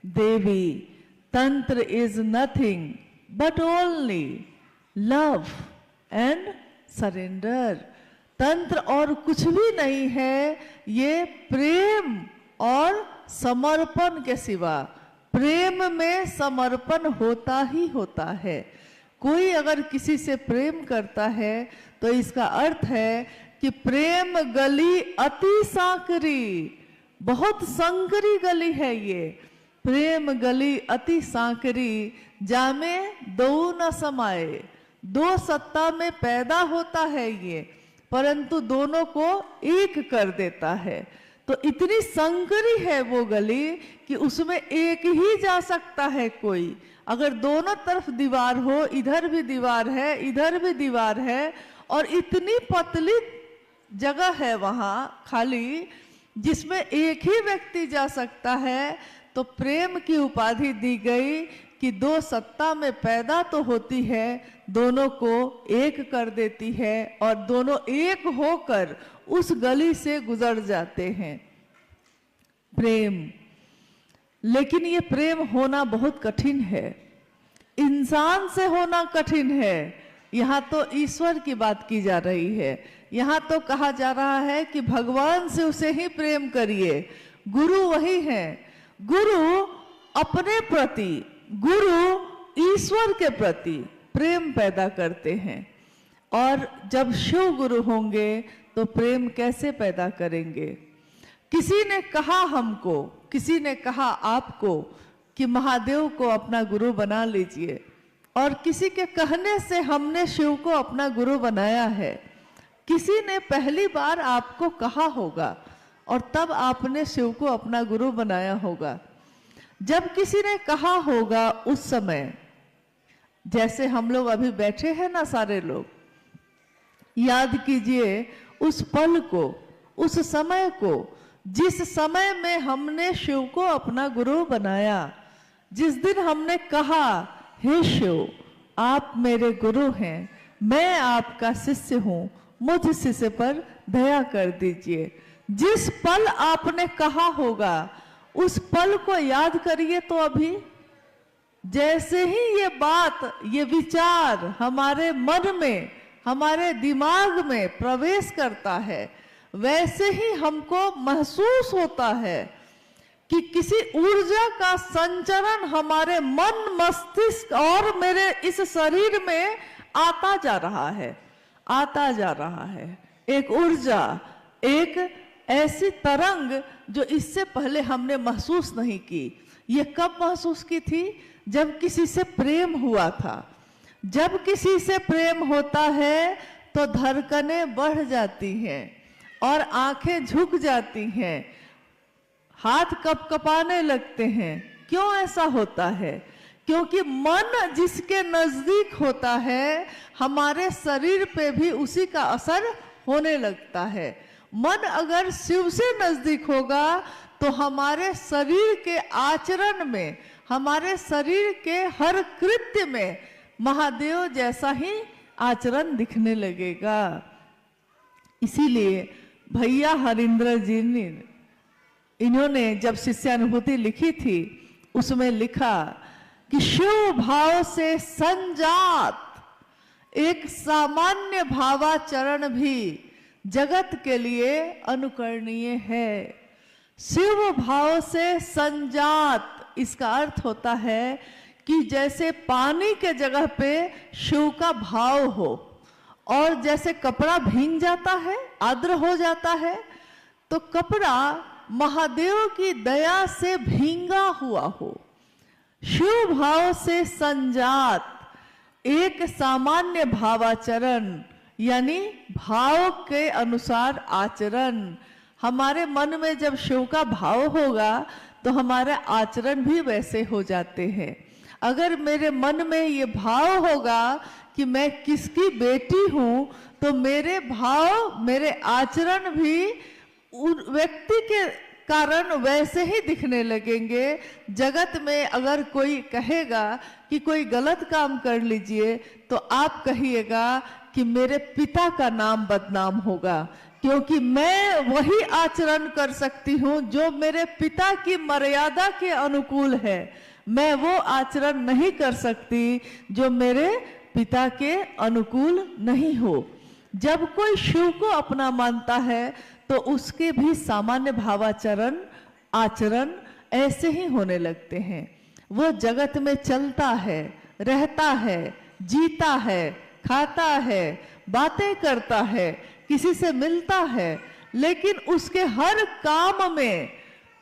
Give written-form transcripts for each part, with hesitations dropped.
देवी, तंत्र is nothing but only love and surrender. तंत्र और कुछ भी नहीं है, ये प्रेम और समर्पण के सिवा। प्रेम में समर्पण होता ही होता है। कोई अगर किसी से प्रेम करता है तो इसका अर्थ है कि प्रेम गली अति सांकरी, बहुत संकरी गली है ये। प्रेम गली अति सांकरी, जामे दो न समाये। दो सत्ता में पैदा होता है ये, परंतु दोनों को एक कर देता है। तो इतनी संकरी है वो गली कि उसमें एक ही जा सकता है कोई। अगर दोनों तरफ दीवार हो, इधर भी दीवार है, इधर भी दीवार है, और इतनी पतली जगह है वहां खाली, जिसमें एक ही व्यक्ति जा सकता है, तो प्रेम की उपाधि दी गई कि दो सत्ता में पैदा तो होती है, दोनों को एक कर देती है और दोनों एक होकर उस गली से गुजर जाते हैं। प्रेम, लेकिन ये प्रेम होना बहुत कठिन है। इंसान से होना कठिन है। यहाँ तो ईश्वर की बात की जा रही है। यहाँ तो कहा जा रहा है कि भगवान से उसे ही प्रेम करिए। गुरु वही है। गुरु अपने प्रति, गुरु ईश्वर के प्रति प्रेम पैदा करते हैं। और जब शिव गुरु होंगे तो प्रेम कैसे पैदा करेंगे? किसी ने कहा हमको, किसी ने कहा आपको कि महादेव को अपना गुरु बना लीजिए, और किसी के कहने से हमने शिव को अपना गुरु बनाया है। किसी ने पहली बार आपको कहा होगा और तब आपने शिव को अपना गुरु बनाया होगा। जब किसी ने कहा होगा उस समय, जैसे हम लोग अभी बैठे हैं ना सारे लोग, याद कीजिए उस पल को, उस समय को, जिस समय में हमने शिव को अपना गुरु बनाया। जिस दिन हमने कहा, हे शिव आप मेरे गुरु हैं, मैं आपका शिष्य हूं, मुझ शिष्य पर दया कर दीजिए। जिस पल आपने कहा होगा उस पल को याद करिए। तो अभी जैसे ही ये बात, ये विचार हमारे मन में, हमारे दिमाग में प्रवेश करता है, वैसे ही हमको महसूस होता है कि किसी ऊर्जा का संचरण हमारे मन, मस्तिष्क और मेरे इस शरीर में आता जा रहा है, आता जा रहा है। एक ऊर्जा, एक ऐसी तरंग जो इससे पहले हमने महसूस नहीं की। ये कब महसूस की थी? जब किसी से प्रेम हुआ था। जब किसी से प्रेम होता है तो धड़कनें बढ़ जाती हैं और आंखें झुक जाती हैं, हाथ कपकपाने लगते हैं। क्यों ऐसा होता है? क्योंकि मन जिसके नजदीक होता है, हमारे शरीर पे भी उसी का असर होने लगता है। मन अगर शिव से नजदीक होगा तो हमारे शरीर के आचरण में, हमारे शरीर के हर कृत्य में महादेव जैसा ही आचरण दिखने लगेगा। इसीलिए भैया हरिंद्र जी ने, इन्होंने जब शिष्यानुभूति लिखी थी उसमें लिखा कि शिव भाव से संजात एक सामान्य भावाचरण भी जगत के लिए अनुकरणीय है। शिव भाव से संजात, इसका अर्थ होता है कि जैसे पानी के जगह पे शिव का भाव हो, और जैसे कपड़ा भीग जाता है, आर्द्र हो जाता है, तो कपड़ा महादेव की दया से भींगा हुआ हो। शिव भाव से संजात एक सामान्य भावाचरण, यानी भाव के अनुसार आचरण। हमारे मन में जब शिव का भाव होगा तो हमारे आचरण भी वैसे हो जाते हैं। अगर मेरे मन में ये भाव होगा कि मैं किसकी बेटी हूं, तो मेरे भाव, मेरे आचरण भी उन व्यक्ति के कारण वैसे ही दिखने लगेंगे। जगत में अगर कोई कहेगा कि कोई गलत काम कर लीजिए, तो आप कहिएगा कि मेरे पिता का नाम बदनाम होगा, क्योंकि मैं वही आचरण कर सकती हूँ जो मेरे पिता की मर्यादा के अनुकूल है। मैं वो आचरण नहीं कर सकती जो मेरे पिता के अनुकूल नहीं हो। जब कोई शिव को अपना मानता है तो उसके भी सामान्य भावाचरण आचरण ऐसे ही होने लगते हैं। वो जगत में चलता है, रहता है, जीता है, खाता है, बातें करता है, किसी से मिलता है, लेकिन उसके हर काम में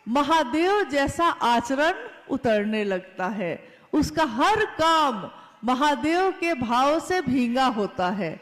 महादेव जैसा आचरण उतरने लगता है। उसका हर काम महादेव के भाव से भींगा होता है।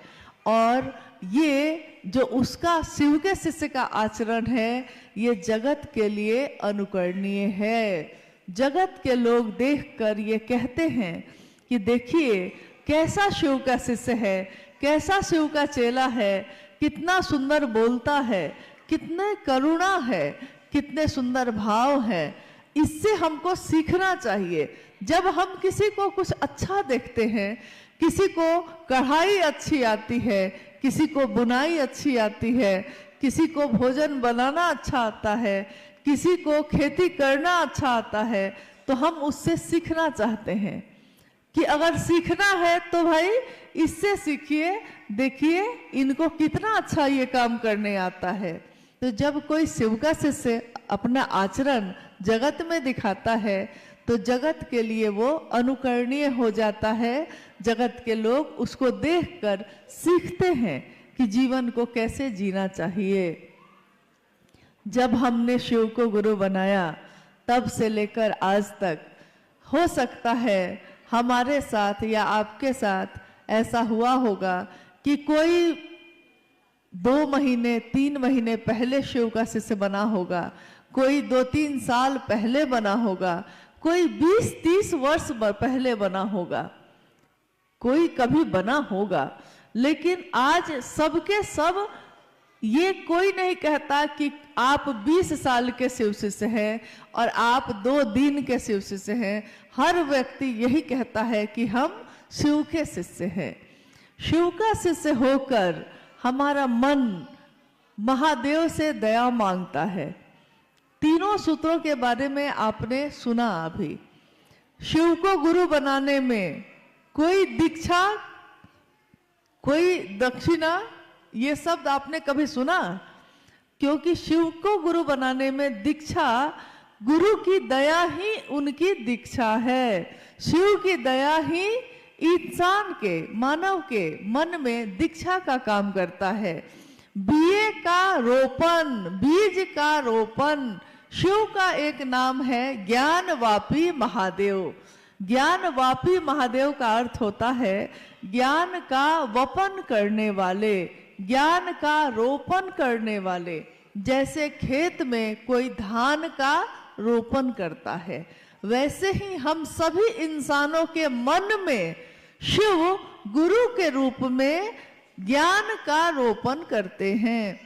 और ये जो उसका शिव के शिष्य का आचरण है, ये जगत के लिए अनुकरणीय है। जगत के लोग देखकर ये कहते हैं कि देखिए कैसा शिव का शिष्य है, कैसा शिव का चेला है, कितना सुंदर बोलता है, कितने करुणा है, कितने सुंदर भाव है। इससे हमको सीखना चाहिए। जब हम किसी को कुछ अच्छा देखते हैं, किसी को कढ़ाई अच्छी आती है, किसी को बुनाई अच्छी आती है, किसी को भोजन बनाना अच्छा आता है, किसी को खेती करना अच्छा आता है, तो हम उससे सीखना चाहते हैं कि अगर सीखना है तो भाई इससे सीखिए, देखिए इनको कितना अच्छा ये काम करने आता है। तो जब कोई शिव का शिष्य अपना आचरण जगत में दिखाता है तो जगत के लिए वो अनुकरणीय हो जाता है। जगत के लोग उसको देखकर सीखते हैं कि जीवन को कैसे जीना चाहिए। जब हमने शिव को गुरु बनाया तब से लेकर आज तक हो सकता है हमारे साथ या आपके साथ ऐसा हुआ होगा कि कोई 2 महीने 3 महीने पहले शिव का शिष्य बना होगा, कोई 2-3 साल पहले बना होगा, कोई 20-30 वर्ष पहले बना होगा, कोई कभी बना होगा। लेकिन आज सबके सब ये कोई नहीं कहता कि आप 20 साल के शिव शिष्य हैं और आप 2 दिन के शिव शिष्य हैं। हर व्यक्ति यही कहता है कि हम शिव के शिष्य हैं। शिव का शिष्य होकर हमारा मन महादेव से दया मांगता है। तीनों सूत्रों के बारे में आपने सुना अभी। शिव को गुरु बनाने में कोई दीक्षा, कोई दक्षिणा, ये शब्द आपने कभी सुना? क्योंकि शिव को गुरु बनाने में दीक्षा, गुरु की दया ही उनकी दीक्षा है। शिव की दया ही इंसान के, मानव के मन में दीक्षा का काम करता है। बीए का रोपण, बीज का रोपण, शिव का एक नाम है ज्ञानवापी महादेव। ज्ञानवापी महादेव का अर्थ होता है ज्ञान का वपन करने वाले, ज्ञान का रोपण करने वाले। जैसे खेत में कोई धान का रोपण करता है, वैसे ही हम सभी इंसानों के मन में शिव गुरु के रूप में ज्ञान का रोपण करते हैं।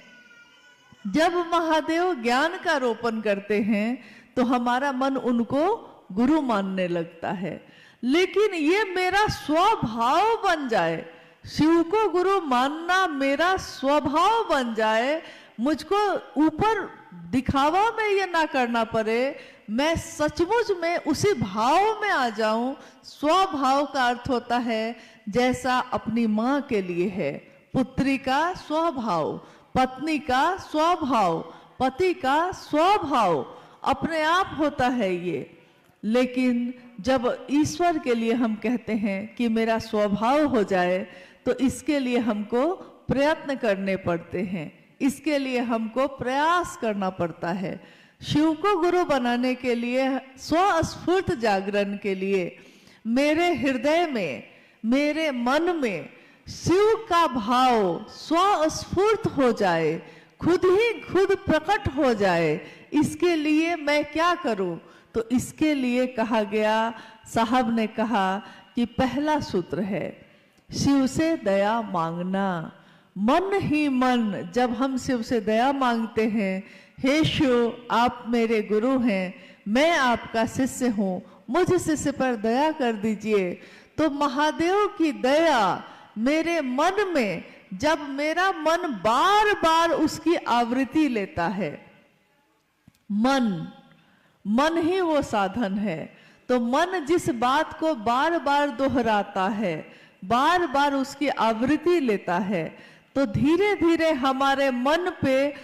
जब महादेव ज्ञान का रोपण करते हैं तो हमारा मन उनको गुरु मानने लगता है। लेकिन ये मेरा स्वभाव बन जाए, शिव को गुरु मानना मेरा स्वभाव बन जाए, मुझको ऊपर दिखावा में ये ना करना पड़े, मैं सचमुच में उसी भाव में आ जाऊं। स्वभाव का अर्थ होता है जैसा अपनी माँ के लिए है, पुत्री का स्वभाव, पत्नी का स्वभाव, पति का स्वभाव अपने आप होता है ये। लेकिन जब ईश्वर के लिए हम कहते हैं कि मेरा स्वभाव हो जाए, तो इसके लिए हमको प्रयत्न करने पड़ते हैं, इसके लिए हमको प्रयास करना पड़ता है। शिव को गुरु बनाने के लिए, स्वस्फूर्त जागरण के लिए मेरे हृदय में, मेरे मन में शिव का भाव स्वस्फूर्त हो जाए, खुद ही खुद प्रकट हो जाए, इसके लिए मैं क्या करूं? तो इसके लिए कहा गया, साहब ने कहा कि पहला सूत्र है शिव से दया मांगना। मन ही मन जब हम शिव से दया मांगते हैं, हे शिव आप मेरे गुरु हैं, मैं आपका शिष्य हूँ, मुझ शिष्य पर दया कर दीजिए, तो महादेव की दया मेरे मन में जब मेरा मन बार बार उसकी आवृत्ति लेता है, मन ही वो साधन है। तो मन जिस बात को बार बार दोहराता है, बार बार उसकी आवृत्ति लेता है, तो धीरे धीरे हमारे मन पे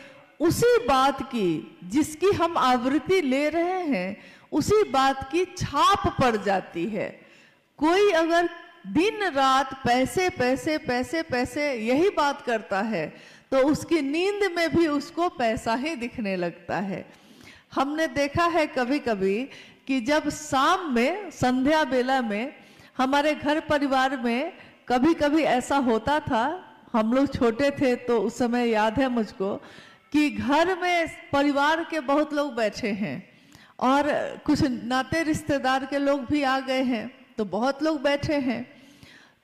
उसी बात की, जिसकी हम आवृत्ति ले रहे हैं, उसी बात की छाप पड़ जाती है। कोई अगर दिन रात पैसे पैसे पैसे पैसे यही बात करता है, तो उसकी नींद में भी उसको पैसा ही दिखने लगता है। हमने देखा है कभी कभी कि जब शाम में, संध्या बेला में, हमारे घर परिवार में कभी कभी ऐसा होता था, हम लोग छोटे थे तो उस समय याद है मुझको, कि घर में परिवार के बहुत लोग बैठे हैं और कुछ नाते रिश्तेदार के लोग भी आ गए हैं, तो बहुत लोग बैठे हैं।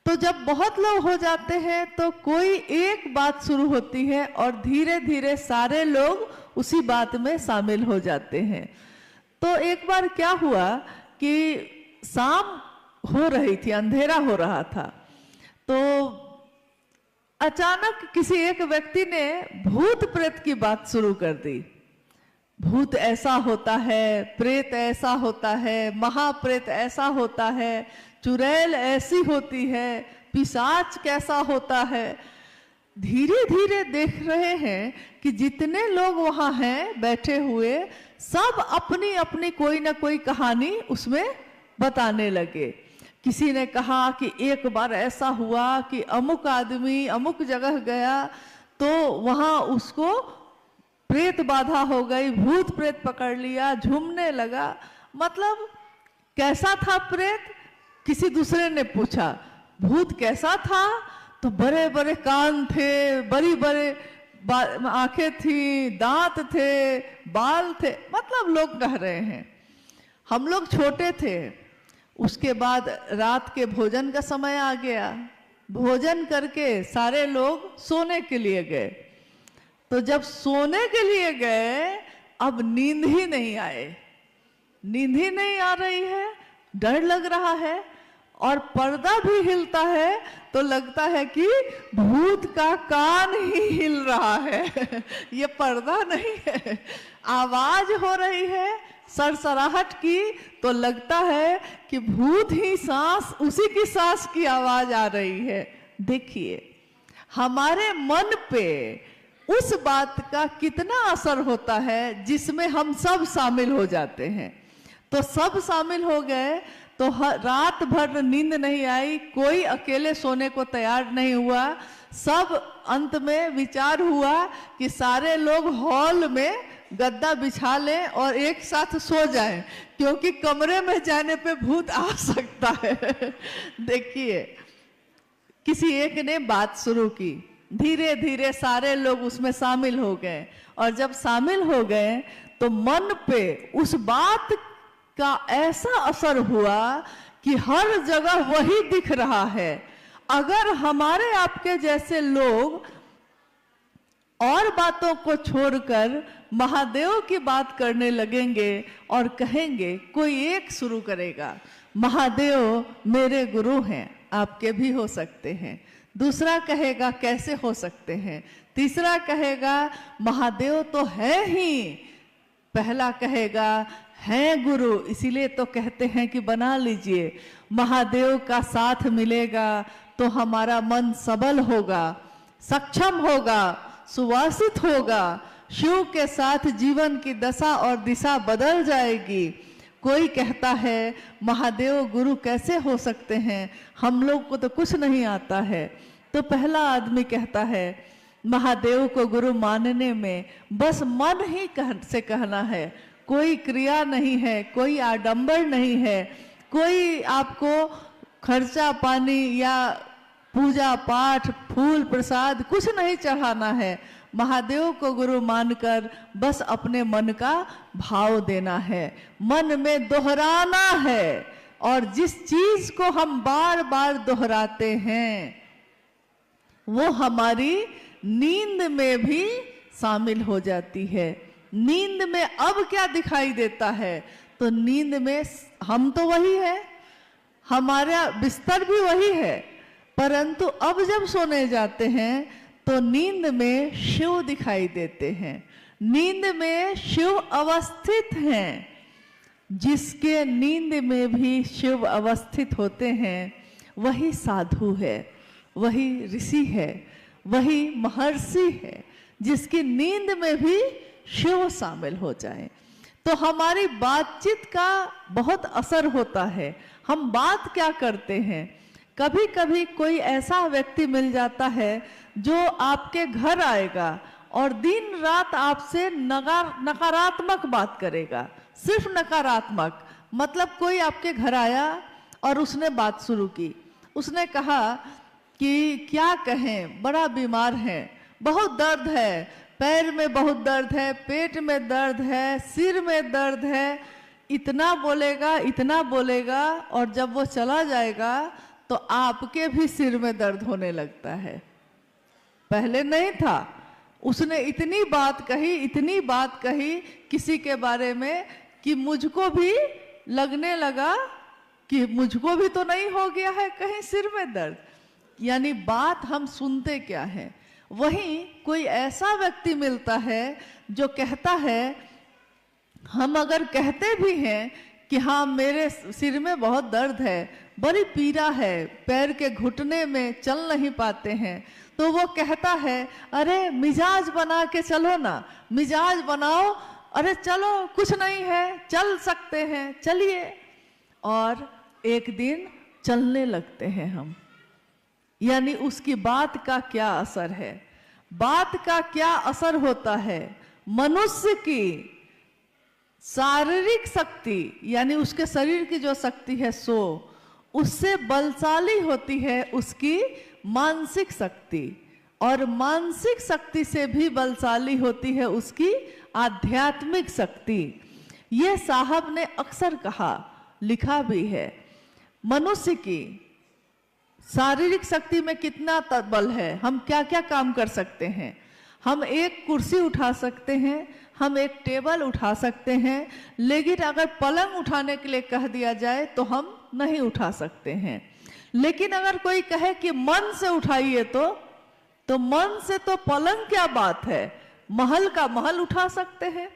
तो जब बहुत लोग हो जाते हैं तो कोई एक बात शुरू होती है और धीरे धीरे सारे लोग उसी बात में शामिल हो जाते हैं। तो एक बार क्या हुआ कि शाम हो रही थी, अंधेरा हो रहा था, तो अचानक किसी एक व्यक्ति ने भूत प्रेत की बात शुरू कर दी। भूत ऐसा होता है, प्रेत ऐसा होता है, महाप्रेत ऐसा होता है, चुड़ैल ऐसी होती है, पिशाच कैसा होता है। धीरे धीरे देख रहे हैं कि जितने लोग वहां हैं बैठे हुए, सब अपनी अपनी कोई ना कोई कहानी उसमें बताने लगे। किसी ने कहा कि एक बार ऐसा हुआ कि अमुक आदमी अमुक जगह गया तो वहां उसको प्रेत बाधा हो गई, भूत प्रेत पकड़ लिया, झूमने लगा। मतलब कैसा था प्रेत? किसी दूसरे ने पूछा भूत कैसा था? तो बड़े बड़े कान थे, बड़ी बड़े आंखें थी, दांत थे, बाल थे। मतलब लोग कह रहे हैं। हम लोग छोटे थे। उसके बाद रात के भोजन का समय आ गया। भोजन करके सारे लोग सोने के लिए गए। तो जब सोने के लिए गए, अब नींद ही नहीं आए, नींद ही नहीं आ रही है, डर लग रहा है और पर्दा भी हिलता है तो लगता है कि भूत का कान ही हिल रहा है। ये पर्दा नहीं है। आवाज हो रही है सरसराहट की, तो लगता है कि भूत ही सांस, उसी की सांस की आवाज आ रही है। देखिए हमारे मन पे उस बात का कितना असर होता है जिसमें हम सब शामिल हो जाते हैं। तो सब शामिल हो गए तो रात भर नींद नहीं आई, कोई अकेले सोने को तैयार नहीं हुआ। सब अंत में विचार हुआ कि सारे लोग हॉल में गद्दा बिछा लें और एक साथ सो जाएं, क्योंकि कमरे में जाने पे भूत आ सकता है। देखिए किसी एक ने बात शुरू की, धीरे धीरे सारे लोग उसमें शामिल हो गए और जब शामिल हो गए तो मन पे उस बात का ऐसा असर हुआ कि हर जगह वही दिख रहा है। अगर हमारे आपके जैसे लोग और बातों को छोड़कर महादेव की बात करने लगेंगे और कहेंगे, कोई एक शुरू करेगा महादेव मेरे गुरु हैं, आपके भी हो सकते हैं। दूसरा कहेगा कैसे हो सकते हैं। तीसरा कहेगा महादेव तो है ही। पहला कहेगा है गुरु, इसीलिए तो कहते हैं कि बना लीजिए। महादेव का साथ मिलेगा तो हमारा मन सबल होगा, सक्षम होगा, सुवासित होगा। शिव के साथ जीवन की दशा और दिशा बदल जाएगी। कोई कहता है महादेव गुरु कैसे हो सकते हैं, हम लोग को तो कुछ नहीं आता है। तो पहला आदमी कहता है महादेव को गुरु मानने में बस मन ही से कहना है, कोई क्रिया नहीं है, कोई आडंबर नहीं है, कोई आपको खर्चा पानी या पूजा पाठ फूल प्रसाद कुछ नहीं चढ़ाना है। महादेव को गुरु मानकर बस अपने मन का भाव देना है, मन में दोहराना है। और जिस चीज को हम बार बार दोहराते हैं वो हमारी नींद में भी शामिल हो जाती है। नींद में अब क्या दिखाई देता है? तो नींद में हम तो वही है, हमारा बिस्तर भी वही है, परंतु अब जब सोने जाते हैं तो नींद में शिव दिखाई देते हैं, नींद में शिव अवस्थित हैं। जिसके नींद में भी शिव अवस्थित होते हैं वही साधु है, वही ऋषि है, वही महर्षि है, जिसकी नींद में भी शिव शामिल हो जाए। तो हमारी बातचीत का बहुत असर होता है। हम बात क्या करते हैं, कभी कभी कोई ऐसा व्यक्ति मिल जाता है जो आपके घर आएगा और दिन रात आपसे नकारात्मक बात करेगा, सिर्फ नकारात्मक। मतलब कोई आपके घर आया और उसने बात शुरू की, उसने कहा कि क्या कहें, बड़ा बीमार है, बहुत दर्द है, पैर में बहुत दर्द है, पेट में दर्द है, सिर में दर्द है, इतना बोलेगा इतना बोलेगा, और जब वो चला जाएगा तो आपके भी सिर में दर्द होने लगता है। पहले नहीं था, उसने इतनी बात कही, इतनी बात कही किसी के बारे में कि मुझको भी लगने लगा कि मुझको भी तो नहीं हो गया है कहीं सिर में दर्द। यानी बात हम सुनते क्या है। वहीं कोई ऐसा व्यक्ति मिलता है जो कहता है, हम अगर कहते भी हैं कि हाँ मेरे सिर में बहुत दर्द है, बड़ी पीड़ा है, पैर के घुटने में चल नहीं पाते हैं, तो वो कहता है अरे मिजाज बना के चलो ना, मिजाज बनाओ, अरे चलो कुछ नहीं है, चल सकते हैं, चलिए। और एक दिन चलने लगते हैं हम। यानी उसकी बात का क्या असर है, बात का क्या असर होता है। मनुष्य की शारीरिक शक्ति यानी उसके शरीर की जो शक्ति है सो उससे बलशाली होती है उसकी मानसिक शक्ति, और मानसिक शक्ति से भी बलशाली होती है उसकी आध्यात्मिक शक्ति। ये साहब ने अक्सर कहा, लिखा भी है। मनुष्य की शारीरिक शक्ति में कितना बल है, हम क्या क्या काम कर सकते हैं। हम एक कुर्सी उठा सकते हैं, हम एक टेबल उठा सकते हैं, लेकिन अगर पलंग उठाने के लिए कह दिया जाए तो हम नहीं उठा सकते हैं। लेकिन अगर कोई कहे कि मन से उठाइए तो मन से तो पलंग क्या बात है, महल का महल उठा सकते हैं।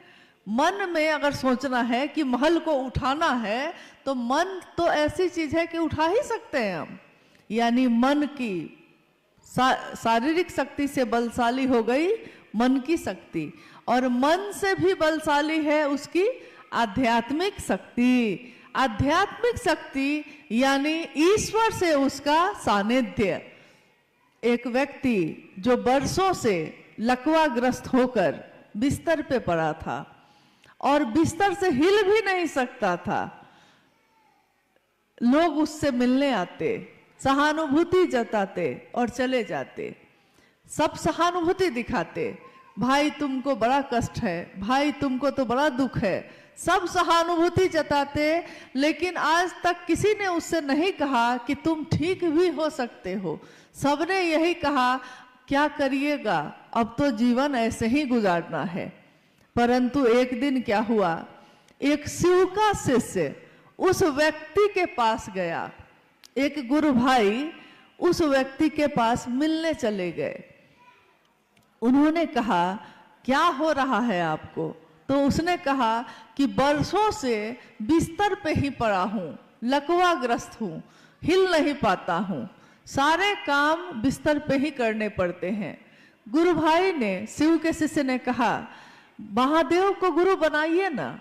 मन में अगर सोचना है कि महल को उठाना है तो मन तो ऐसी चीज है कि उठा ही सकते हैं हम। यानी मन की शारीरिक शक्ति से बलशाली हो गई मन की शक्ति, और मन से भी बलशाली है उसकी आध्यात्मिक शक्ति। आध्यात्मिक शक्ति यानी ईश्वर से उसका सानिध्य। एक व्यक्ति जो बरसों से लकवाग्रस्त होकर बिस्तर पे पड़ा था और बिस्तर से हिल भी नहीं सकता था, लोग उससे मिलने आते, सहानुभूति जताते और चले जाते। सब सहानुभूति दिखाते, भाई तुमको बड़ा कष्ट है, भाई तुमको तो बड़ा दुख है, सब सहानुभूति जताते। लेकिन आज तक किसी ने उससे नहीं कहा कि तुम ठीक भी हो सकते हो। सबने यही कहा क्या करिएगा, अब तो जीवन ऐसे ही गुजारना है। परंतु एक दिन क्या हुआ, एक शिव का शिष्य उस व्यक्ति के पास गया। एक गुरु भाई उस व्यक्ति के पास मिलने चले गए। उन्होंने कहा क्या हो रहा है आपको? तो उसने कहा कि बरसों से बिस्तर पे ही पड़ा हूं, लकवाग्रस्त हूं, हिल नहीं पाता हूं, सारे काम बिस्तर पे ही करने पड़ते हैं। गुरु भाई ने, शिव के शिष्य ने कहा महादेव को गुरु बनाइए ना,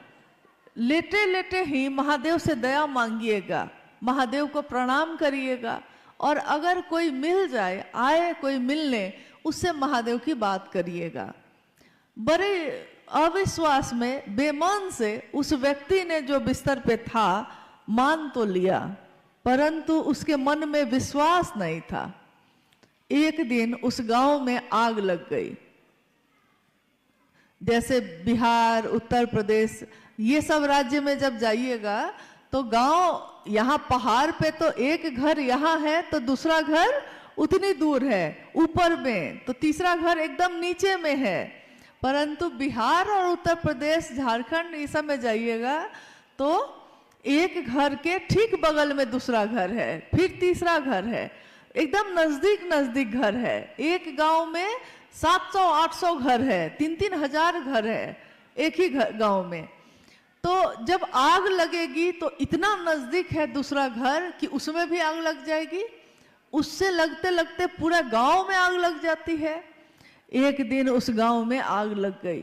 लेटे लेटे ही महादेव से दया मांगिएगा, महादेव को प्रणाम करिएगा, और अगर कोई मिल जाए, आए कोई मिलने, उससे महादेव की बात करिएगा। बड़े अविश्वास में, बेमान से उस व्यक्ति ने जो बिस्तर पे था मान तो लिया, परंतु उसके मन में विश्वास नहीं था। एक दिन उस गांव में आग लग गई। जैसे बिहार, उत्तर प्रदेश, ये सब राज्य में जब जाइएगा तो गांव, यहाँ पहाड़ पे तो एक घर यहाँ है तो दूसरा घर उतनी दूर है ऊपर में, तो तीसरा घर एकदम नीचे में है। परंतु बिहार और उत्तर प्रदेश, झारखंड, ये सब में जाइएगा तो एक घर के ठीक बगल में दूसरा घर है, फिर तीसरा घर है। एकदम नजदीक नजदीक घर है। एक गांव में 700-800 घर है, 3-3 हजार घर है एक ही गांव में। तो जब आग लगेगी तो इतना नजदीक है दूसरा घर कि उसमें भी आग लग जाएगी, उससे लगते लगते पूरा गांव में आग लग जाती है। एक दिन उस गांव में आग लग गई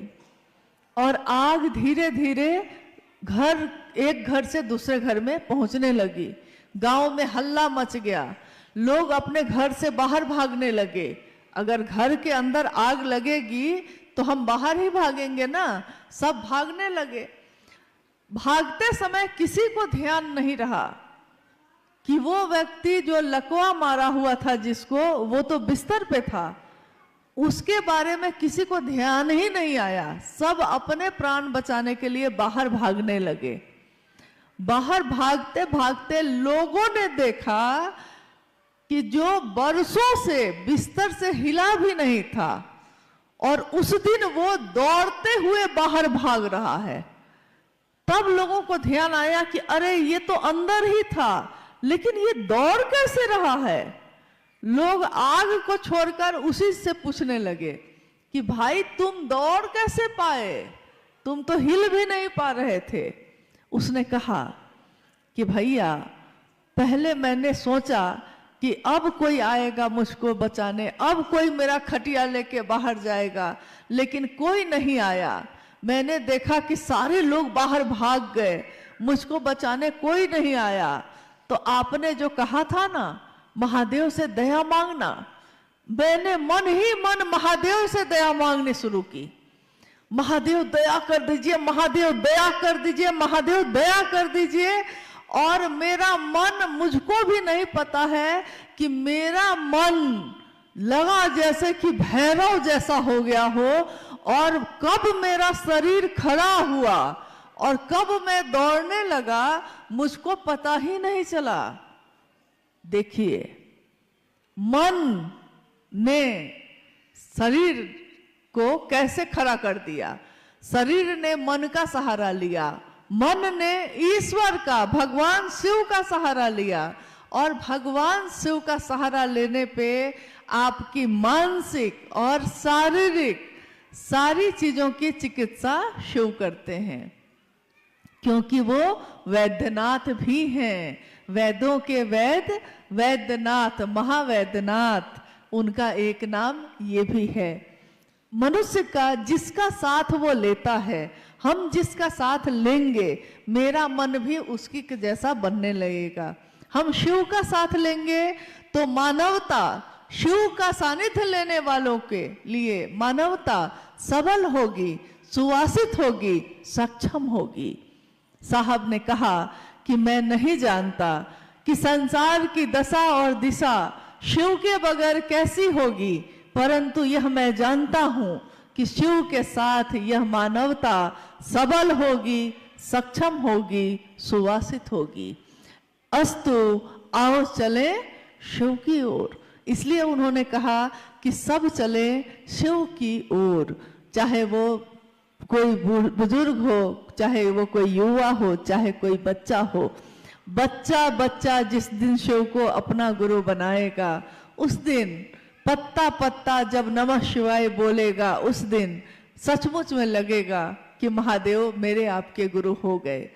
और आग धीरे धीरे एक घर से दूसरे घर में पहुंचने लगी। गांव में हल्ला मच गया, लोग अपने घर से बाहर भागने लगे। अगर घर के अंदर आग लगेगी तो हम बाहर ही भागेंगे ना, सब भागने लगे। भागते समय किसी को ध्यान नहीं रहा कि वो व्यक्ति जो लकवा मारा हुआ था जिसको, वो तो बिस्तर पे था, उसके बारे में किसी को ध्यान ही नहीं आया। सब अपने प्राण बचाने के लिए बाहर भागने लगे। बाहर भागते भागते लोगों ने देखा कि जो बरसों से बिस्तर से हिला भी नहीं था और उस दिन वो दौड़ते हुए बाहर भाग रहा है। तब लोगों को ध्यान आया कि अरे ये तो अंदर ही था, लेकिन ये दौड़ कैसे रहा है। लोग आग को छोड़कर उसी से पूछने लगे कि भाई तुम दौड़ कैसे पाए, तुम तो हिल भी नहीं पा रहे थे। उसने कहा कि भैया पहले मैंने सोचा कि अब कोई आएगा मुझको बचाने, अब कोई मेरा खटिया लेके बाहर जाएगा, लेकिन कोई नहीं आया। मैंने देखा कि सारे लोग बाहर भाग गए, मुझको बचाने कोई नहीं आया। तो आपने जो कहा था ना महादेव से दया मांगना, मैंने मन ही मन महादेव से दया मांगनी शुरू की। महादेव दया कर दीजिए, महादेव दया कर दीजिए, महादेव दया कर दीजिए। और मेरा मन, मुझको भी नहीं पता है कि मेरा मन लगा जैसे कि भैरव जैसा हो गया हो, और कब मेरा शरीर खड़ा हुआ और कब मैं दौड़ने लगा मुझको पता ही नहीं चला। देखिए, मन ने शरीर को कैसे खड़ा कर दिया। शरीर ने मन का सहारा लिया, मन ने ईश्वर का, भगवान शिव का सहारा लिया, और भगवान शिव का सहारा लेने पे आपकी मानसिक और शारीरिक सारी चीजों की चिकित्सा शिव करते हैं, क्योंकि वो वैद्यनाथ भी हैं। वेदों के वैद वैद्यनाथ, महावैद्यनाथ, उनका एक नाम ये भी है। मनुष्य का जिसका साथ वो लेता है, हम जिसका साथ लेंगे, मेरा मन भी उसकी जैसा बनने लगेगा। हम शिव का साथ लेंगे तो मानवता, शिव का सानिध्य लेने वालों के लिए मानवता सबल होगी, सुवासित होगी, सक्षम होगी। साहब ने कहा कि मैं नहीं जानता कि संसार की दशा और दिशा शिव के बगैर कैसी होगी, परंतु यह मैं जानता हूं कि शिव के साथ यह मानवता सबल होगी, सक्षम होगी, सुवासित होगी। अस्तु, आओ चले शिव की ओर। इसलिए उन्होंने कहा कि सब चले शिव की ओर, चाहे वो कोई बुजुर्ग हो, चाहे वो कोई युवा हो, चाहे कोई बच्चा हो। बच्चा बच्चा जिस दिन शिव को अपना गुरु बनाएगा, उस दिन पत्ता पत्ता जब नमः शिवाय बोलेगा, उस दिन सचमुच में लगेगा कि महादेव मेरे आपके गुरु हो गए।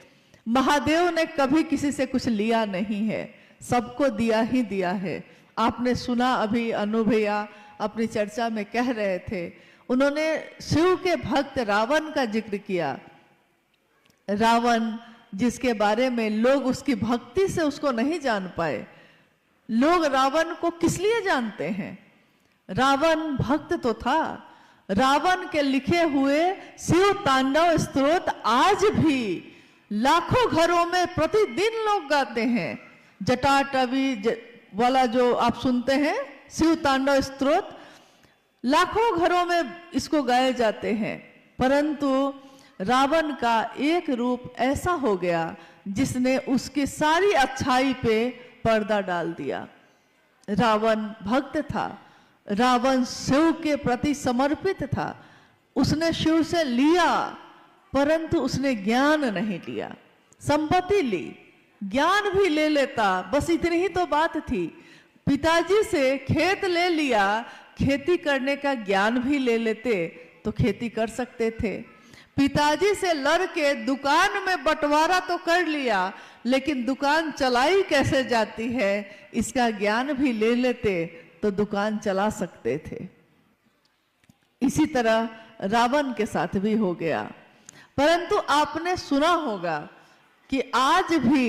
महादेव ने कभी किसी से कुछ लिया नहीं है, सबको दिया ही दिया है। आपने सुना, अभी अनु भैया अपनी चर्चा में कह रहे थे, उन्होंने शिव के भक्त रावण का जिक्र किया। रावण जिसके बारे में लोग उसकी भक्ति से उसको नहीं जान पाए। लोग रावण को किस लिए जानते हैं? रावण भक्त तो था। रावण के लिखे हुए शिव तांडव स्तोत्र आज भी लाखों घरों में प्रतिदिन लोग गाते हैं। जटाटवी वाला जो आप सुनते हैं शिव तांडव स्तोत्र, लाखों घरों में इसको गाए जाते हैं। परंतु रावण का एक रूप ऐसा हो गया जिसने उसकी सारी अच्छाई पे पर्दा डाल दिया। रावण भक्त था, रावण शिव के प्रति समर्पित था। उसने शिव से लिया, परंतु उसने ज्ञान नहीं लिया। संपत्ति ली, ज्ञान भी ले लेता, बस इतनी ही तो बात थी। पिताजी से खेत ले लिया, खेती करने का ज्ञान भी ले लेते तो खेती कर सकते थे। पिताजी से लड़ के दुकान में बंटवारा तो कर लिया, लेकिन दुकान चलाई कैसे जाती है इसका ज्ञान भी ले लेते तो दुकान चला सकते थे। इसी तरह रावण के साथ भी हो गया। परंतु आपने सुना होगा कि आज भी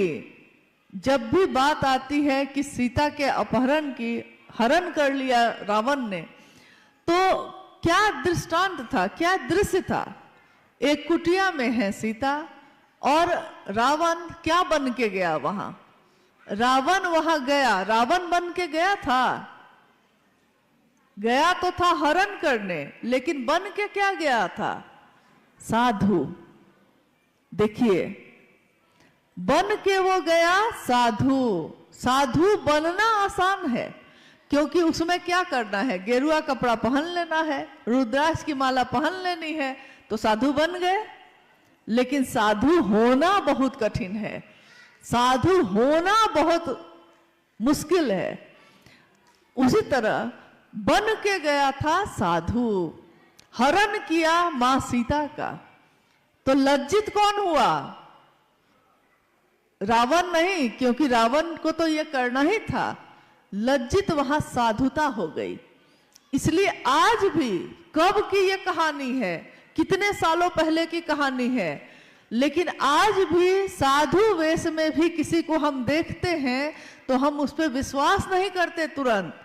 जब भी बात आती है कि सीता के अपहरण की, हरण कर लिया रावण ने, तो क्या दृष्टांत था, क्या दृश्य था? एक कुटिया में है सीता और रावण क्या बन के गया वहां? रावण वहां गया, रावण बन के गया था, गया तो था हरण करने, लेकिन बन के क्या गया था? साधु। देखिए, बन के वो गया साधु। साधु बनना आसान है, क्योंकि उसमें क्या करना है? गेरुआ कपड़ा पहन लेना है, रुद्राक्ष की माला पहन लेनी है, तो साधु बन गए। लेकिन साधु होना बहुत कठिन है, साधु होना बहुत मुश्किल है। उसी तरह बन के गया था साधु, हरण किया मां सीता का, तो लज्जित कौन हुआ? रावण नहीं, क्योंकि रावण को तो यह करना ही था। लज्जित वहां साधुता हो गई। इसलिए आज भी, कब की यह कहानी है, कितने सालों पहले की कहानी है, लेकिन आज भी साधु वेश में भी किसी को हम देखते हैं तो हम उस पर विश्वास नहीं करते तुरंत।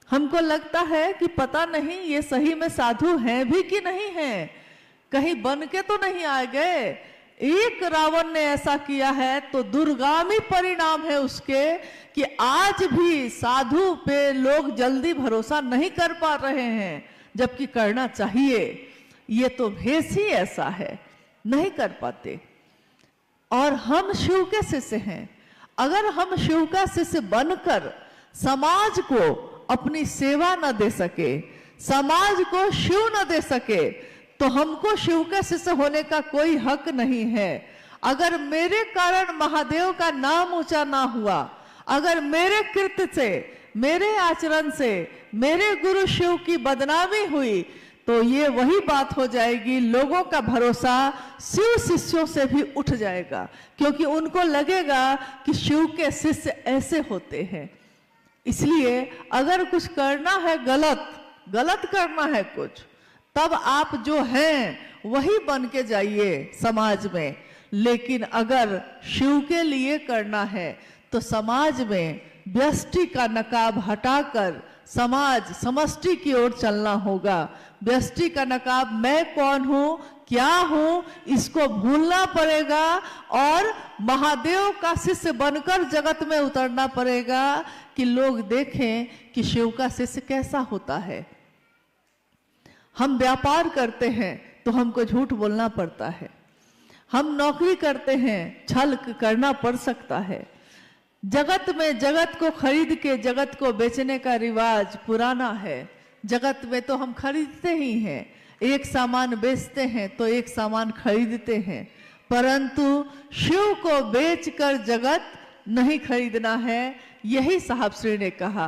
हमको लगता है कि पता नहीं ये सही में साधु हैं भी कि नहीं हैं, कहीं बन के तो नहीं आ गए। एक रावण ने ऐसा किया है तो दुर्गामी परिणाम है उसके कि आज भी साधु पे लोग जल्दी भरोसा नहीं कर पा रहे हैं, जबकि करना चाहिए। ये तो भेष ही ऐसा है, नहीं कर पाते। और हम शिव के शिष्य हैं, अगर हम शिव का शिष्य बनकर समाज को अपनी सेवा न दे सके, समाज को शिव न दे सके, तो हमको शिव का शिष्य होने का कोई हक नहीं है। अगर मेरे कारण महादेव का नाम ऊंचा ना हुआ, अगर मेरे कृत्य से, मेरे आचरण से मेरे गुरु शिव की बदनामी हुई, तो ये वही बात हो जाएगी, लोगों का भरोसा शिव शिष्यों से भी उठ जाएगा, क्योंकि उनको लगेगा कि शिव के शिष्य ऐसे होते हैं। इसलिए अगर कुछ करना है गलत करना है कुछ, तब आप जो हैं वही बन के जाइए समाज में। लेकिन अगर शिव के लिए करना है तो समाज में व्यष्टि का नकाब हटाकर समाज समष्टि की ओर चलना होगा। व्यष्टि का नकाब, मैं कौन हूं, क्या हूं, इसको भूलना पड़ेगा और महादेव का शिष्य बनकर जगत में उतरना पड़ेगा कि लोग देखें कि शिव का शिष्य कैसा होता है। हम व्यापार करते हैं तो हमको झूठ बोलना पड़ता है, हम नौकरी करते हैं छल करना पड़ सकता है। जगत में जगत को खरीद के जगत को बेचने का रिवाज पुराना है। जगत में तो हम खरीदते ही हैं, एक सामान बेचते हैं तो एक सामान खरीदते हैं, परंतु शिव को बेचकर जगत नहीं खरीदना है। यही साहब श्री ने कहा,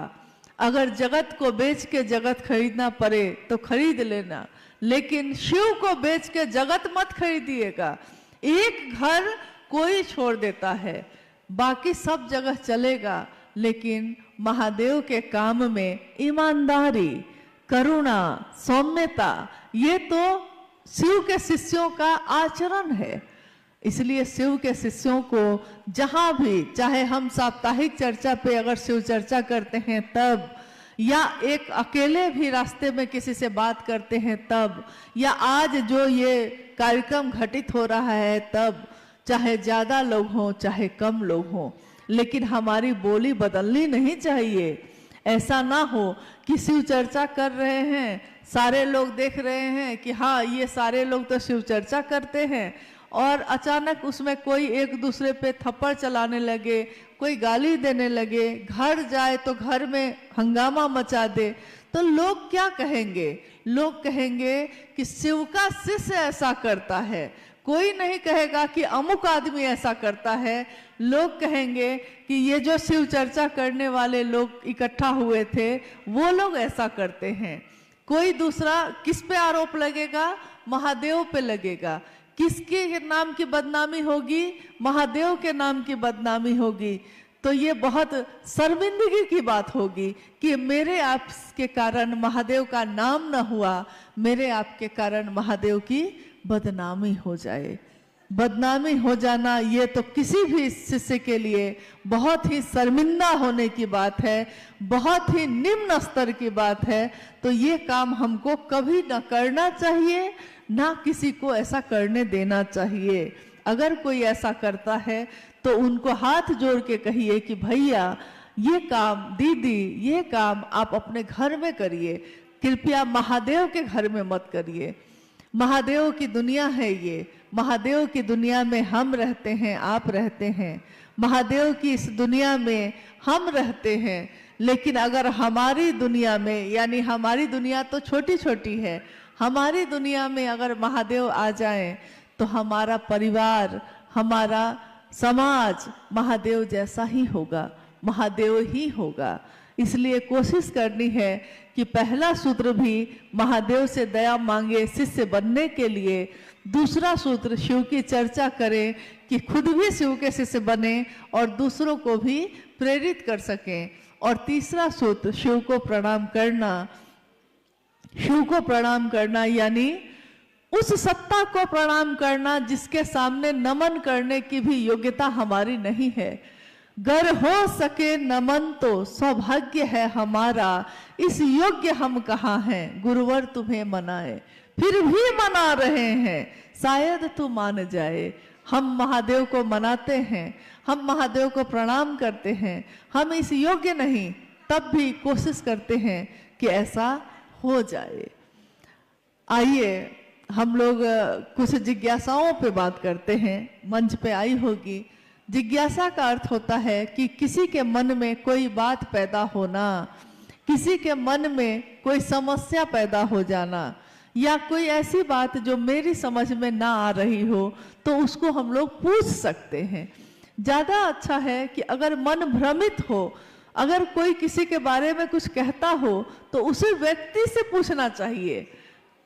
अगर जगत को बेच के जगत खरीदना पड़े तो खरीद लेना, लेकिन शिव को बेच के जगत मत खरीदिएगा। एक घर कोई छोड़ देता है, बाकी सब जगह चलेगा, लेकिन महादेव के काम में ईमानदारी, करुणा, सौम्यता, ये तो शिव के शिष्यों का आचरण है। इसलिए शिव के शिष्यों को जहां भी, चाहे हम साप्ताहिक चर्चा पे अगर शिव चर्चा करते हैं तब, या एक अकेले भी रास्ते में किसी से बात करते हैं तब, या आज जो ये कार्यक्रम घटित हो रहा है तब, चाहे ज्यादा लोग हों चाहे कम लोग हों, लेकिन हमारी बोली बदलनी नहीं चाहिए। ऐसा ना हो कि शिव चर्चा कर रहे हैं, सारे लोग देख रहे हैं कि हाँ ये सारे लोग तो शिव चर्चा करते हैं, और अचानक उसमें कोई एक दूसरे पे थप्पड़ चलाने लगे, कोई गाली देने लगे, घर जाए तो घर में हंगामा मचा दे, तो लोग क्या कहेंगे? लोग कहेंगे कि शिव का शिष्य ऐसा करता है, कोई नहीं कहेगा कि अमुक आदमी ऐसा करता है, लोग कहेंगे कि ये जो शिव चर्चा करने वाले लोग इकट्ठा हुए थे वो लोग ऐसा करते हैं। कोई दूसरा किस पे आरोप लगेगा? महादेव पे लगेगा। किसके नाम की बदनामी होगी? महादेव के नाम की बदनामी होगी। तो ये बहुत शर्मिंदगी की बात होगी कि मेरे आपके कारण महादेव का नाम न हुआ, मेरे आपके कारण महादेव की बदनामी हो जाए। बदनामी हो जाना ये तो किसी भी शिष्य के लिए बहुत ही शर्मिंदा होने की बात है, बहुत ही निम्न स्तर की बात है। तो ये काम हमको कभी न करना चाहिए, ना किसी को ऐसा करने देना चाहिए। अगर कोई ऐसा करता है तो उनको हाथ जोड़ के कहिए कि भैया ये काम, दीदी ये काम आप अपने घर में करिए, कृपया महादेव के घर में मत करिए। महादेव की दुनिया है ये, महादेव की दुनिया में हम रहते हैं, आप रहते हैं, महादेव की इस दुनिया में हम रहते हैं। लेकिन अगर हमारी दुनिया में, यानी हमारी दुनिया तो छोटी छोटी है, हमारी दुनिया में अगर महादेव आ जाएं तो हमारा परिवार, हमारा समाज महादेव जैसा ही होगा, महादेव ही होगा। इसलिए कोशिश करनी है कि पहला सूत्र भी महादेव से दया मांगे शिष्य बनने के लिए, दूसरा सूत्र शिव की चर्चा करें कि खुद भी शिव के शिष्य बने और दूसरों को भी प्रेरित कर सकें, और तीसरा सूत्र शिव को प्रणाम करना। शिव को प्रणाम करना यानी उस सत्ता को प्रणाम करना जिसके सामने नमन करने की भी योग्यता हमारी नहीं है। गर हो सके नमन तो सौभाग्य है हमारा, इस योग्य हम कहाँ हैं, गुरुवर तुम्हें मनाए, फिर भी मना रहे हैं, शायद तू मान जाए। हम महादेव को मनाते हैं, हम महादेव को प्रणाम करते हैं, हम इस योग्य नहीं, तब भी कोशिश करते हैं कि ऐसा हो जाए। आइए हम लोग कुछ जिज्ञासाओं पे बात करते हैं। मंच पे आई होगी। जिज्ञासा का अर्थ होता है कि किसी के मन में कोई बात पैदा होना, किसी के मन में कोई समस्या पैदा हो जाना, या कोई ऐसी बात जो मेरी समझ में ना आ रही हो तो उसको हम लोग पूछ सकते हैं। ज़्यादा अच्छा है कि अगर मन भ्रमित हो, अगर कोई किसी के बारे में कुछ कहता हो तो उसे व्यक्ति से पूछना चाहिए।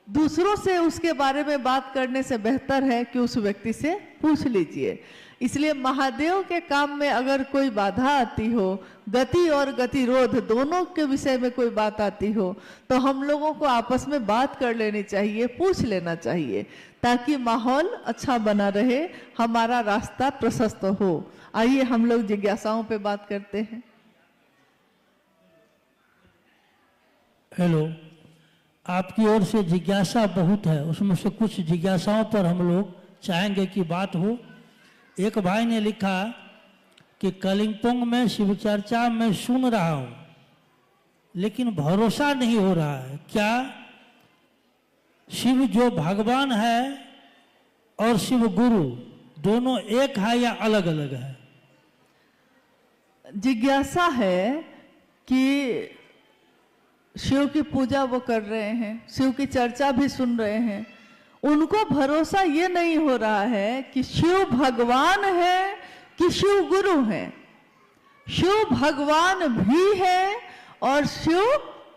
दूसरों से उसके बारे में बात करने से बेहतर है कि उस व्यक्ति से पूछ लीजिए। इसलिए महादेव के काम में अगर कोई बाधा आती हो, गति और गतिरोध दोनों के विषय में कोई बात आती हो, तो हम लोगों को आपस में बात कर लेनी चाहिए, पूछ लेना चाहिए, ताकि माहौल अच्छा बना रहे, हमारा रास्ता प्रशस्त हो। आइए हम लोग जिज्ञासाओं पे बात करते हैं। हेलो, आपकी ओर से जिज्ञासा बहुत है, उसमें से कुछ जिज्ञासाओं पर हम लोग चाहेंगे कि बात हो। एक भाई ने लिखा कि कलिंपोंग में शिव चर्चा में सुन रहा हूं लेकिन भरोसा नहीं हो रहा है, क्या शिव जो भगवान है और शिव गुरु दोनों एक है या अलग अलग है? जिज्ञासा है कि शिव की पूजा वो कर रहे हैं, शिव की चर्चा भी सुन रहे हैं, उनको भरोसा ये नहीं हो रहा है कि शिव भगवान है कि शिव गुरु है। शिव भगवान भी है और शिव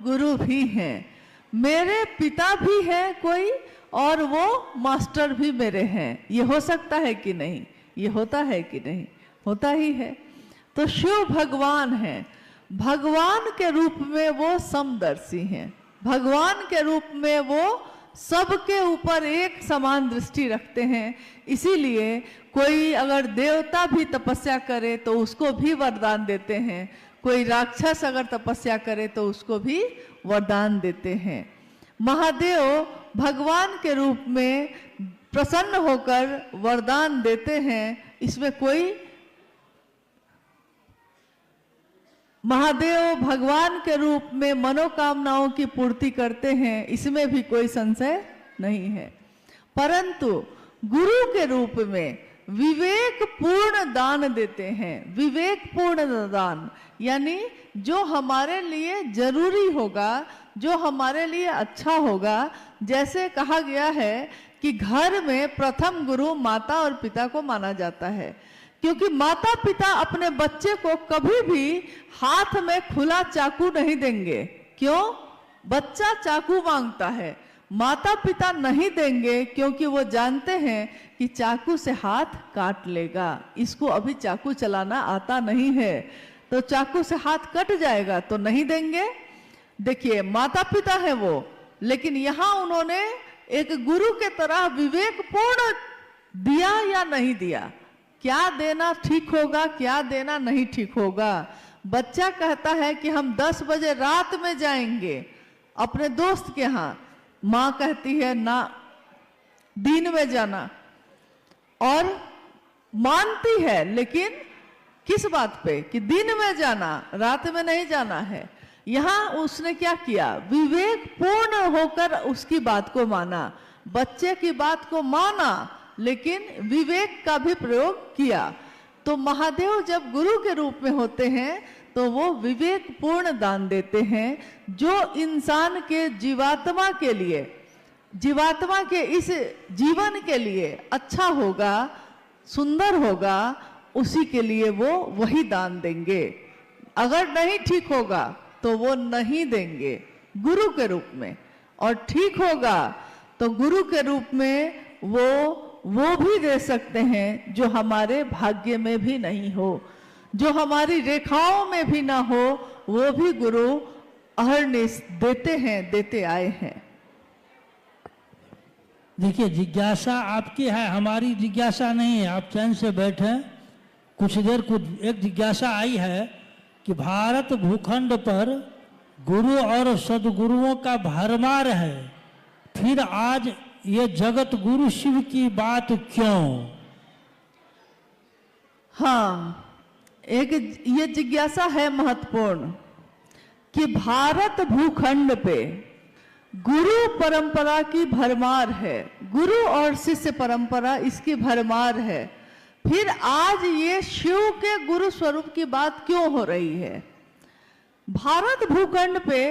गुरु भी है। मेरे पिता भी है कोई और वो मास्टर भी मेरे हैं। ये हो सकता है कि नहीं? ये होता है कि नहीं? होता ही है। तो शिव भगवान है, भगवान के रूप में वो समदर्शी हैं, भगवान के रूप में वो सबके ऊपर एक समान दृष्टि रखते हैं। इसीलिए कोई अगर देवता भी तपस्या करे तो उसको भी वरदान देते हैं, कोई राक्षस अगर तपस्या करे तो उसको भी वरदान देते हैं। महादेव भगवान के रूप में प्रसन्न होकर वरदान देते हैं, इसमें कोई, महादेव भगवान के रूप में मनोकामनाओं की पूर्ति करते हैं, इसमें भी कोई संशय नहीं है। परंतु गुरु के रूप में विवेक पूर्ण दान देते हैं। विवेक पूर्ण दान यानी जो हमारे लिए जरूरी होगा, जो हमारे लिए अच्छा होगा। जैसे कहा गया है कि घर में प्रथम गुरु माता और पिता को माना जाता है, क्योंकि माता पिता अपने बच्चे को कभी भी हाथ में खुला चाकू नहीं देंगे। क्यों? बच्चा चाकू मांगता है, माता पिता नहीं देंगे, क्योंकि वो जानते हैं कि चाकू से हाथ काट लेगा। इसको अभी चाकू चलाना आता नहीं है, तो चाकू से हाथ कट जाएगा, तो नहीं देंगे। देखिए, माता पिता है वो, लेकिन यहाँ उन्होंने एक गुरु के तरह विवेकपूर्ण दिया या नहीं दिया, क्या देना ठीक होगा, क्या देना नहीं ठीक होगा। बच्चा कहता है कि हम 10 बजे रात में जाएंगे अपने दोस्त के यहाँ, माँ कहती है ना, दिन में जाना, और मानती है, लेकिन किस बात पे कि दिन में जाना, रात में नहीं जाना है। यहाँ उसने क्या किया? विवेक पूर्ण होकर उसकी बात को माना, बच्चे की बात को माना, लेकिन विवेक का भी प्रयोग किया। तो महादेव जब गुरु के रूप में होते हैं तो वो विवेक पूर्ण दान देते हैं, जो इंसान के जीवात्मा के लिए, जीवात्मा के इस जीवन के लिए अच्छा होगा, सुंदर होगा, उसी के लिए वो वही दान देंगे। अगर नहीं ठीक होगा तो वो नहीं देंगे गुरु के रूप में, और ठीक होगा तो गुरु के रूप में वो भी दे सकते हैं जो हमारे भाग्य में भी नहीं हो, जो हमारी रेखाओं में भी ना हो, वो भी गुरु अहर्निश देते हैं, देते आए हैं। देखिए, जिज्ञासा आपकी है, हमारी जिज्ञासा नहीं है। आप चैन से बैठे, कुछ एक जिज्ञासा आई है कि भारत भूखंड पर गुरु और सदगुरुओं का भरमार है, फिर आज ये जगत गुरु शिव की बात क्यों? हाँ, एक ये जिज्ञासा है महत्वपूर्ण कि भारत भूखंड पे गुरु परंपरा की भरमार है, गुरु और शिष्य परंपरा इसकी भरमार है, फिर आज ये शिव के गुरु स्वरूप की बात क्यों हो रही है? भारत भूखंड पे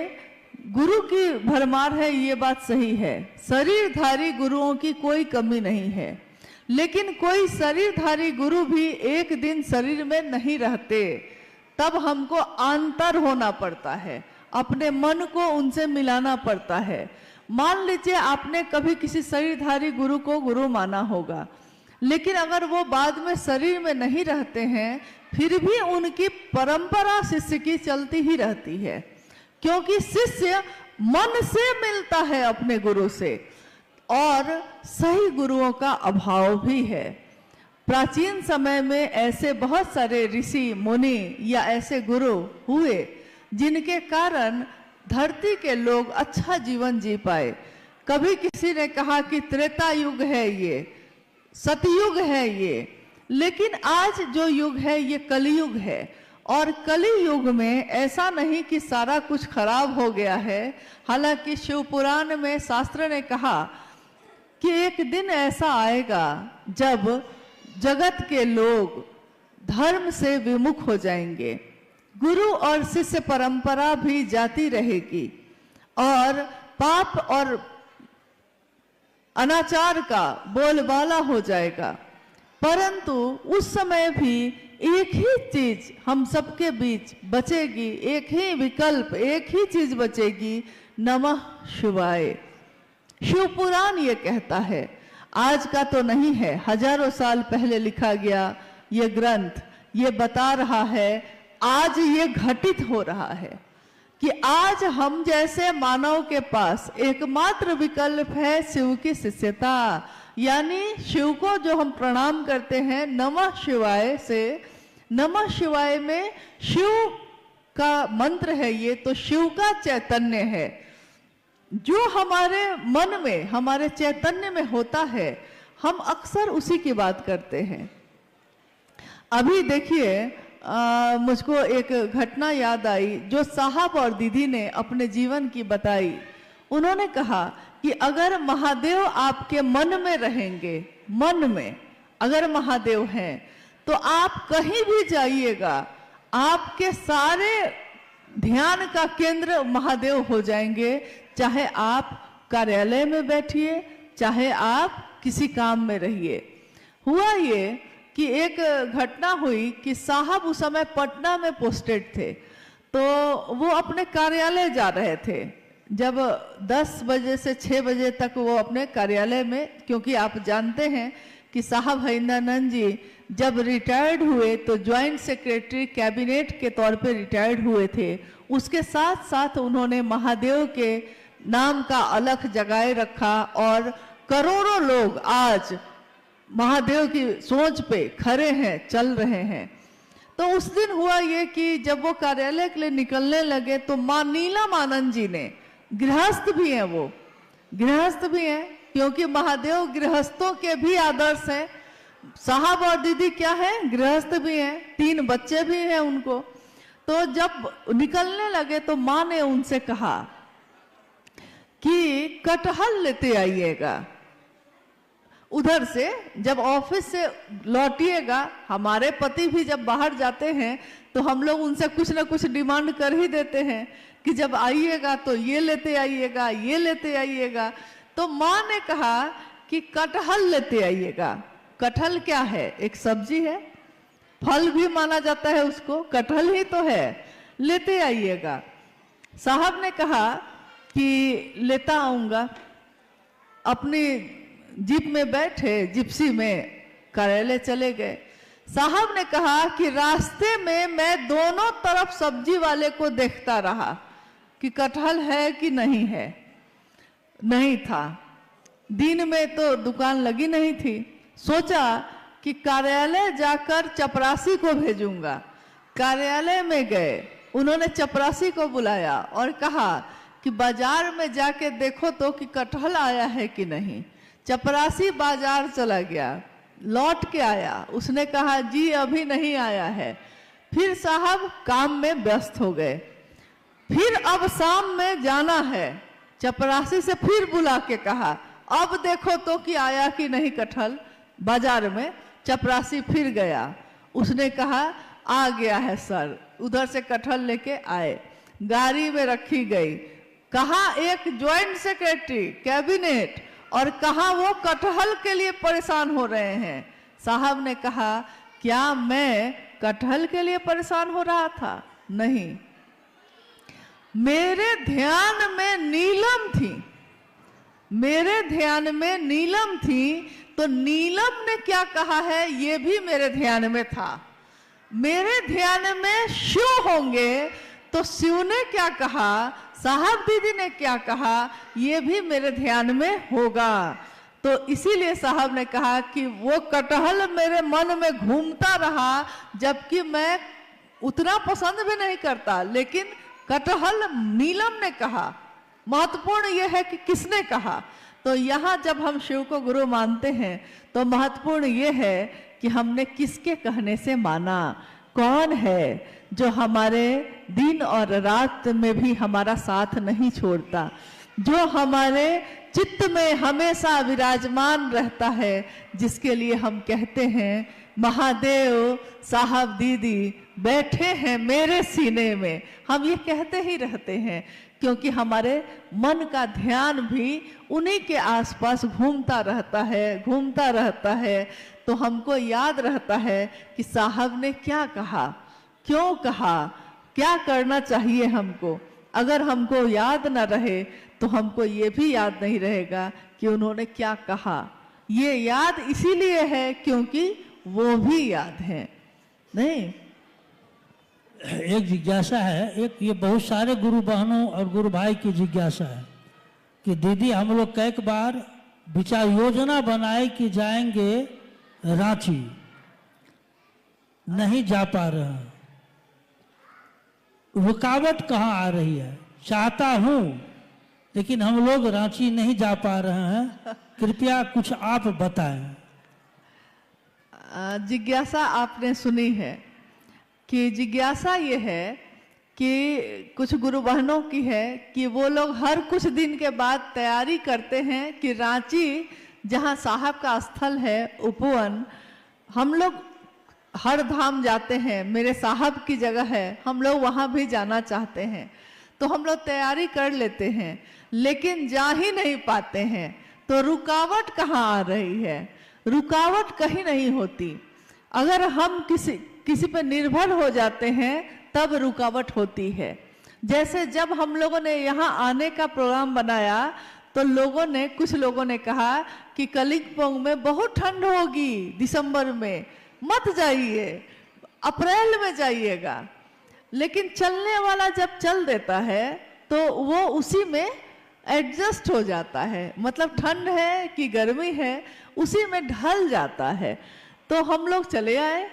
गुरु की भरमार है, ये बात सही है। शरीरधारी गुरुओं की कोई कमी नहीं है, लेकिन कोई शरीरधारी गुरु भी एक दिन शरीर में नहीं रहते, तब हमको अंतर होना पड़ता है, अपने मन को उनसे मिलाना पड़ता है। मान लीजिए आपने कभी किसी शरीरधारी गुरु को गुरु माना होगा, लेकिन अगर वो बाद में शरीर में नहीं रहते हैं, फिर भी उनकी परंपरा शिष्य की चलती ही रहती है, क्योंकि शिष्य मन से मिलता है अपने गुरु से, और सही गुरुओं का अभाव भी है। प्राचीन समय में ऐसे बहुत सारे ऋषि मुनि या ऐसे गुरु हुए जिनके कारण धरती के लोग अच्छा जीवन जी पाए। कभी किसी ने कहा कि त्रेता युग है, ये सतयुग है ये, लेकिन आज जो युग है ये कलयुग है, और कली युग में ऐसा नहीं कि सारा कुछ खराब हो गया है। हालांकि शिव पुराण में शास्त्र ने कहा कि एक दिन ऐसा आएगा जब जगत के लोग धर्म से विमुख हो जाएंगे, गुरु और शिष्य परंपरा भी जाती रहेगी, और पाप और अनाचार का बोलबाला हो जाएगा। परंतु उस समय भी एक ही चीज हम सबके बीच बचेगी, एक ही विकल्प, एक ही चीज बचेगी, नमः शिवाय। शिव पुराण ये कहता है, आज का तो नहीं है, हजारों साल पहले लिखा गया ये ग्रंथ ये बता रहा है, आज ये घटित हो रहा है कि आज हम जैसे मानव के पास एकमात्र विकल्प है शिव की शिष्यता। यानी शिव को जो हम प्रणाम करते हैं नमः शिवाय से, नमः शिवाय में शिव का मंत्र है ये, तो शिव का चैतन्य है जो हमारे मन में, हमारे चैतन्य में होता है, हम अक्सर उसी की बात करते हैं। अभी देखिए, मुझको एक घटना याद आई जो साहब और दीदी ने अपने जीवन की बताई। उन्होंने कहा कि अगर महादेव आपके मन में रहेंगे, मन में अगर महादेव हैं तो आप कहीं भी जाइएगा, आपके सारे ध्यान का केंद्र महादेव हो जाएंगे। चाहे आप कार्यालय में बैठिए, चाहे आप किसी काम में रहिए। हुआ ये कि एक घटना हुई कि साहब उस समय पटना में पोस्टेड थे, तो वो अपने कार्यालय जा रहे थे। जब 10 बजे से 6 बजे तक वो अपने कार्यालय में, क्योंकि आप जानते हैं कि साहब हरिंदरानंद जी जब रिटायर्ड हुए तो ज्वाइंट सेक्रेटरी कैबिनेट के तौर पे रिटायर्ड हुए थे। उसके साथ साथ उन्होंने महादेव के नाम का अलख जगाए रखा और करोड़ों लोग आज महादेव की सोच पे खड़े हैं, चल रहे हैं। तो उस दिन हुआ ये कि जब वो कार्यालय के लिए निकलने लगे तो मां नीलम आनंद जी ने, गृहस्थ भी हैं, वो गृहस्थ भी हैं क्योंकि महादेव गृहस्थों के भी आदर्श हैं। साहब और दीदी क्या है, गृहस्थ भी हैं, 3 बच्चे भी हैं उनको। तो जब निकलने लगे तो मां ने उनसे कहा कि कटहल लेते आइएगा, उधर से जब ऑफिस से लौटिएगा। हमारे पति भी जब बाहर जाते हैं तो हम लोग उनसे कुछ ना कुछ डिमांड कर ही देते हैं कि जब आइएगा तो ये लेते आइएगा, ये लेते आइएगा। तो माँ ने कहा कि कटहल लेते आइएगा। कटहल क्या है, एक सब्जी है, फल भी माना जाता है उसको, कटहल ही तो है, लेते आइएगा। साहब ने कहा कि लेता आऊंगा। अपनी जीप में बैठे, जिप्सी में कार्यालय चले गए। साहब ने कहा कि रास्ते में मैं दोनों तरफ सब्जी वाले को देखता रहा कि कटहल है कि नहीं है। नहीं था, दिन में तो दुकान लगी नहीं थी। सोचा कि कार्यालय जाकर चपरासी को भेजूंगा। कार्यालय में गए, उन्होंने चपरासी को बुलाया और कहा कि बाजार में जाके देखो तो कि कटहल आया है कि नहीं। चपरासी बाजार चला गया, लौट के आया, उसने कहा जी अभी नहीं आया है। फिर साहब काम में व्यस्त हो गए। फिर अब शाम में जाना है, चपरासी से फिर बुला के कहा अब देखो तो कि आया कि नहीं कटहल बाजार में। चपरासी फिर गया, उसने कहा आ गया है सर। उधर से कटहल लेके आए, गाड़ी में रखी गई। कहा एक ज्वाइंट सेक्रेटरी कैबिनेट और कहा वो कटहल के लिए परेशान हो रहे हैं। साहब ने कहा क्या मैं कटहल के लिए परेशान हो रहा था? नहीं, मेरे ध्यान में नीलम थी, मेरे ध्यान में नीलम थी। तो नीलम ने क्या कहा है ये भी मेरे ध्यान में था। मेरे ध्यान में शिव होंगे तो शिव ने क्या कहा, साहब दीदी ने क्या कहा, ये भी मेरे ध्यान में होगा। तो इसीलिए साहब ने कहा कि वो कटहल मेरे मन में घूमता रहा, जबकि मैं उतना पसंद भी नहीं करता, लेकिन कटहल नीलम ने कहा। महत्वपूर्ण यह है कि किसने कहा। तो यहाँ जब हम शिव को गुरु मानते हैं तो महत्वपूर्ण यह है कि हमने किसके कहने से माना, कौन है जो हमारे दिन और रात में भी हमारा साथ नहीं छोड़ता, जो हमारे चित्त में हमेशा विराजमान रहता है, जिसके लिए हम कहते हैं महादेव साहब दीदी बैठे हैं मेरे सीने में। हम ये कहते ही रहते हैं क्योंकि हमारे मन का ध्यान भी उन्हीं के आसपास घूमता रहता है। तो हमको याद रहता है कि साहब ने क्या कहा, क्यों कहा, क्या करना चाहिए हमको। अगर हमको याद ना रहे तो हमको ये भी याद नहीं रहेगा कि उन्होंने क्या कहा। ये याद इसीलिए है क्योंकि वो भी याद है। नहीं, एक जिज्ञासा है, एक ये बहुत सारे गुरु बहनों और गुरु भाई की जिज्ञासा है कि दीदी हम लोग कई बार विचार योजना बनाए कि जाएंगे रांची, नहीं जा पा रहे हैं, रुकावट कहाँ आ रही है? चाहता हूँ लेकिन हम लोग रांची नहीं जा पा रहे हैं, कृपया कुछ आप बताएं। जिज्ञासा आपने सुनी है कि जिज्ञासा ये है कि कुछ गुरु बहनों की है कि वो लोग हर कुछ दिन के बाद तैयारी करते हैं कि रांची जहाँ साहब का स्थल है उपवन, हम लोग हर धाम जाते हैं, मेरे साहब की जगह है, हम लोग वहाँ भी जाना चाहते हैं, तो हम लोग तैयारी कर लेते हैं, लेकिन जा ही नहीं पाते हैं। तो रुकावट कहाँ आ रही है? रुकावट कहीं नहीं होती। अगर हम किसी पर निर्भर हो जाते हैं तब रुकावट होती है। जैसे जब हम लोगों ने यहाँ आने का प्रोग्राम बनाया तो कुछ लोगों ने कहा कि कलिम्पोंग में बहुत ठंड होगी दिसंबर में, मत जाइए, अप्रैल में जाइएगा। लेकिन चलने वाला जब चल देता है तो वो उसी में एडजस्ट हो जाता है, मतलब ठंड है कि गर्मी है उसी में ढल जाता है। तो हम लोग चले आए।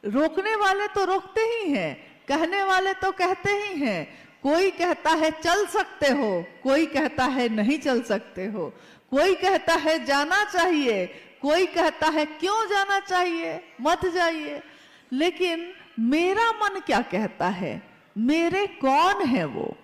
रोकने वाले तो रोकते ही हैं, कहने वाले तो कहते ही हैं। कोई कहता है चल सकते हो, कोई कहता है नहीं चल सकते हो, कोई कहता है जाना चाहिए, कोई कहता है क्यों जाना चाहिए, मत जाइए। लेकिन मेरा मन क्या कहता है? मेरे कौन है वो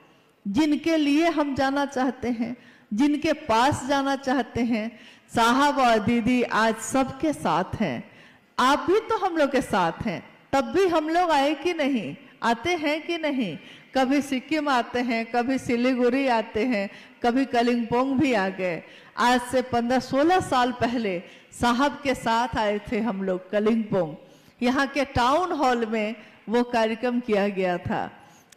जिनके लिए हम जाना चाहते हैं, जिनके पास जाना चाहते हैं? साहब और दीदी आज सबके साथ हैं, आप भी तो हम लोग के साथ हैं। तब भी हम लोग आए कि नहीं, आते हैं कि नहीं? कभी सिक्किम आते हैं, कभी सिलीगुड़ी आते हैं, कभी कलिम्पोंग भी आ गए। आज से 15-16 साल पहले साहब के साथ आए थे हम लोग कलिम्पोंग। यहाँ के टाउन हॉल में वो कार्यक्रम किया गया था।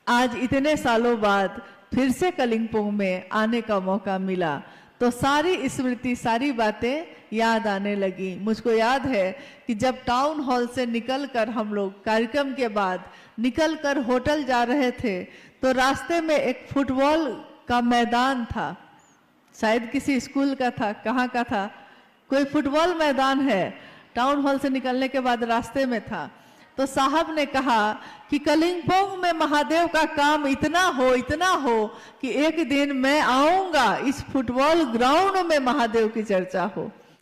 आज इतने सालों बाद फिर से कलिम्पोंग में आने का मौका मिला तो सारी स्मृति, सारी बातें याद आने लगी। मुझको याद है कि जब टाउन हॉल से निकलकर हम लोग कार्यक्रम के बाद निकलकर होटल जा रहे थे तो रास्ते में एक फुटबॉल का मैदान था, शायद किसी स्कूल का था, कहाँ का था, कोई फुटबॉल मैदान है, टाउन हॉल से निकलने के बाद रास्ते में था। तो साहब ने कहा कि कलिम्पोंग में महादेव का काम इतना हो कि एक दिन मैं आऊंगा, इस फुटबॉल ग्राउंड में महादेव की चर्चा हो।